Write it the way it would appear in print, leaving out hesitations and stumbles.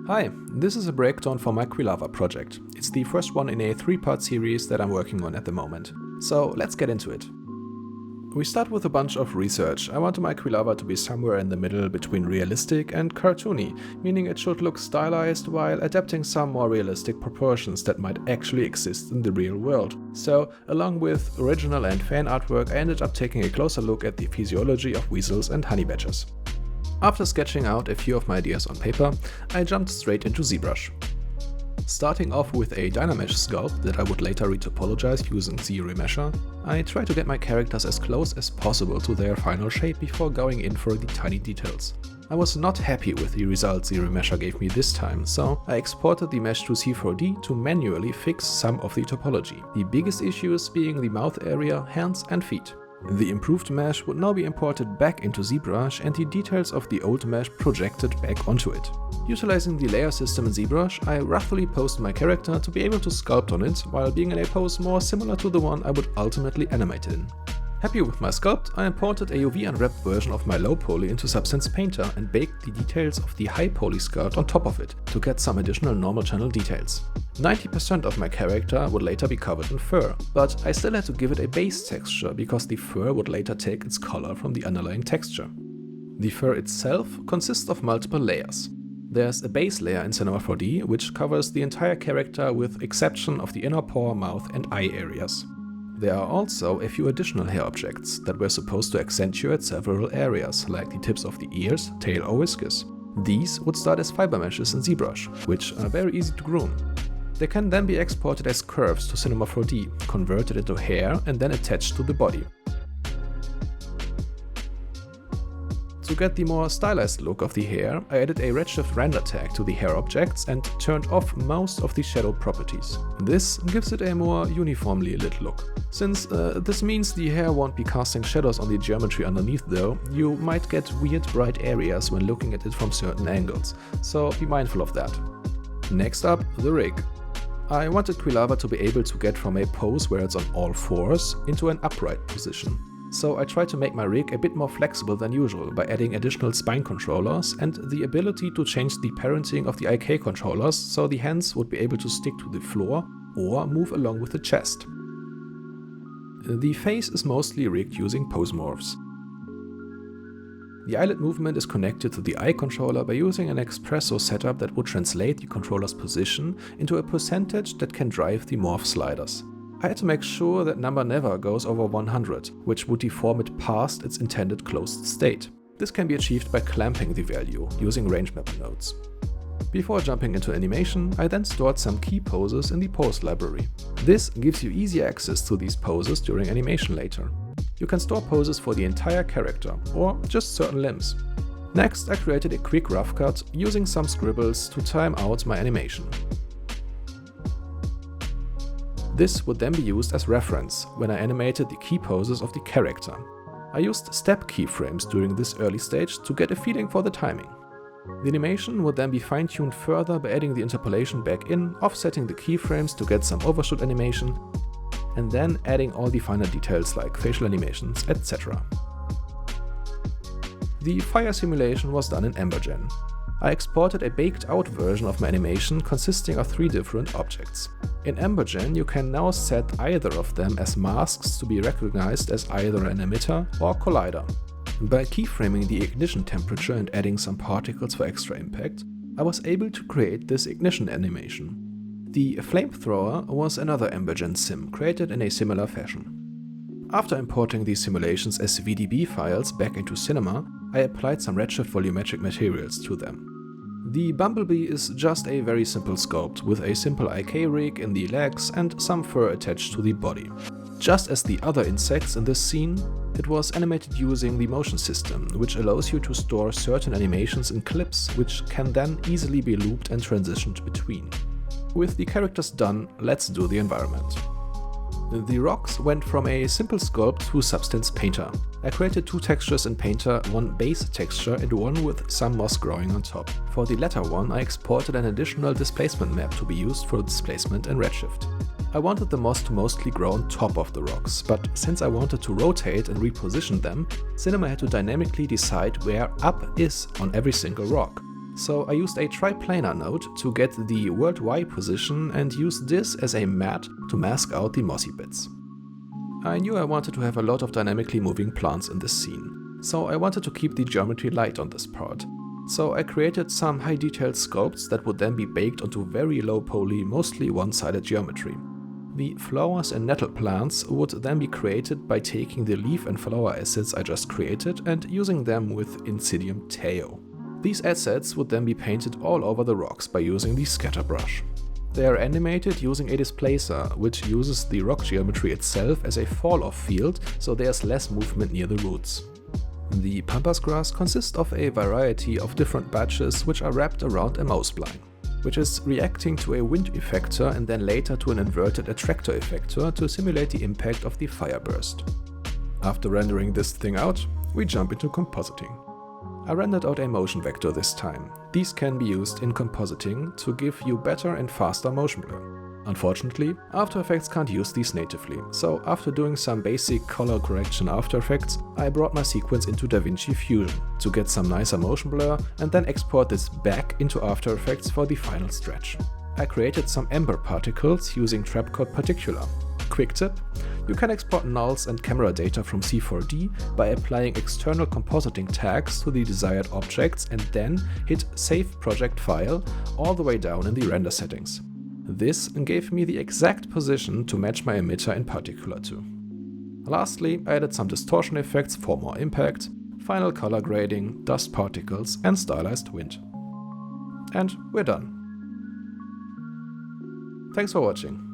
Hi, this is a breakdown for my Quilava project. It's the first one in a 3-part series that I'm working on at the moment. So let's get into it. We start with a bunch of research. I wanted my Quilava to be somewhere in the middle between realistic and cartoony, meaning it should look stylized while adapting some more realistic proportions that might actually exist in the real world. So, along with original and fan artwork, I ended up taking a closer look at the physiology of weasels and honey badgers. After sketching out a few of my ideas on paper, I jumped straight into Zbrush. Starting off with a Dynamesh sculpt that I would later retopologize using ZRemesher, I tried to get my characters as close as possible to their final shape before going in for the tiny details. I was not happy with the results ZRemesher gave me this time, so I exported the mesh to C4D to manually fix some of the topology, the biggest issues being the mouth area, hands and feet. The improved mesh would now be imported back into ZBrush and the details of the old mesh projected back onto it. Utilizing the layer system in ZBrush, I roughly posed my character to be able to sculpt on it while being in a pose more similar to the one I would ultimately animate it in. Happy with my sculpt, I imported a UV unwrapped version of my low poly into Substance Painter and baked the details of the high poly sculpt on top of it to get some additional normal channel details. 90% of my character would later be covered in fur, but I still had to give it a base texture because the fur would later take its color from the underlying texture. The fur itself consists of multiple layers. There's a base layer in Cinema 4D which covers the entire character with exception of the inner paw, mouth and eye areas. There are also a few additional hair objects that were supposed to accentuate several areas, like the tips of the ears, tail or whiskers. These would start as fiber meshes in ZBrush, which are very easy to groom. They can then be exported as curves to Cinema 4D, converted into hair and then attached to the body. To get the more stylized look of the hair, I added a Redshift render tag to the hair objects and turned off most of the shadow properties. This gives it a more uniformly lit look. Since this means the hair won't be casting shadows on the geometry underneath though, you might get weird bright areas when looking at it from certain angles, so be mindful of that. Next up, the rig. I wanted Quilava to be able to get from a pose where it's on all fours into an upright position. So I tried to make my rig a bit more flexible than usual by adding additional spine controllers and the ability to change the parenting of the IK controllers so the hands would be able to stick to the floor or move along with the chest. The face is mostly rigged using pose morphs. The eyelid movement is connected to the eye controller by using an Expresso setup that would translate the controller's position into a percentage that can drive the morph sliders. I had to make sure that number never goes over 100, which would deform it past its intended closed state. This can be achieved by clamping the value using range mapper nodes. Before jumping into animation, I then stored some key poses in the pose library. This gives you easy access to these poses during animation later. You can store poses for the entire character, or just certain limbs. Next, I created a quick rough cut using some scribbles to time out my animation. This would then be used as reference when I animated the key poses of the character. I used step keyframes during this early stage to get a feeling for the timing. The animation would then be fine-tuned further by adding the interpolation back in, offsetting the keyframes to get some overshoot animation, and then adding all the finer details like facial animations, etc. The fire simulation was done in Embergen. I exported a baked-out version of my animation consisting of 3 different objects. In Embergen, you can now set either of them as masks to be recognized as either an emitter or collider. By keyframing the ignition temperature and adding some particles for extra impact, I was able to create this ignition animation. The flamethrower was another Embergen sim created in a similar fashion. After importing these simulations as VDB files back into Cinema, I applied some Redshift volumetric materials to them. The bumblebee is just a very simple sculpt with a simple IK rig in the legs and some fur attached to the body. Just as the other insects in this scene, it was animated using the motion system, which allows you to store certain animations in clips which can then easily be looped and transitioned between. With the characters done, let's do the environment. The rocks went from a simple sculpt to Substance Painter. I created 2 textures in Painter, one base texture and one with some moss growing on top. For the latter one, I exported an additional displacement map to be used for displacement in Redshift. I wanted the moss to mostly grow on top of the rocks, but since I wanted to rotate and reposition them, Cinema had to dynamically decide where up is on every single rock. So I used a triplanar node to get the world Y position and used this as a mat to mask out the mossy bits. I knew I wanted to have a lot of dynamically moving plants in this scene, so I wanted to keep the geometry light on this part. So I created some high detailed sculpts that would then be baked onto very low poly, mostly one-sided geometry. The flowers and nettle plants would then be created by taking the leaf and flower assets I just created and using them with Insydium Taiao. These assets would then be painted all over the rocks by using the scatter brush. They are animated using a displacer, which uses the rock geometry itself as a fall-off field, so there's less movement near the roots. The pampas grass consists of a variety of different batches which are wrapped around a mouse spline, which is reacting to a wind effector and then later to an inverted attractor effector to simulate the impact of the fire burst. After rendering this thing out, we jump into compositing. I rendered out a motion vector this time. These can be used in compositing to give you better and faster motion blur. Unfortunately, After Effects can't use these natively, so after doing some basic color correction After Effects, I brought my sequence into Davinci Fusion to get some nicer motion blur and then export this back into After Effects for the final stretch. I created some ember particles using Trapcode Particular. Quick tip: you can export nulls and camera data from C4D by applying external compositing tags to the desired objects and then hit Save Project File all the way down in the render settings. This gave me the exact position to match my emitter in particular to. Lastly, I added some distortion effects for more impact, final color grading, dust particles and stylized wind. And we're done. Thanks for watching.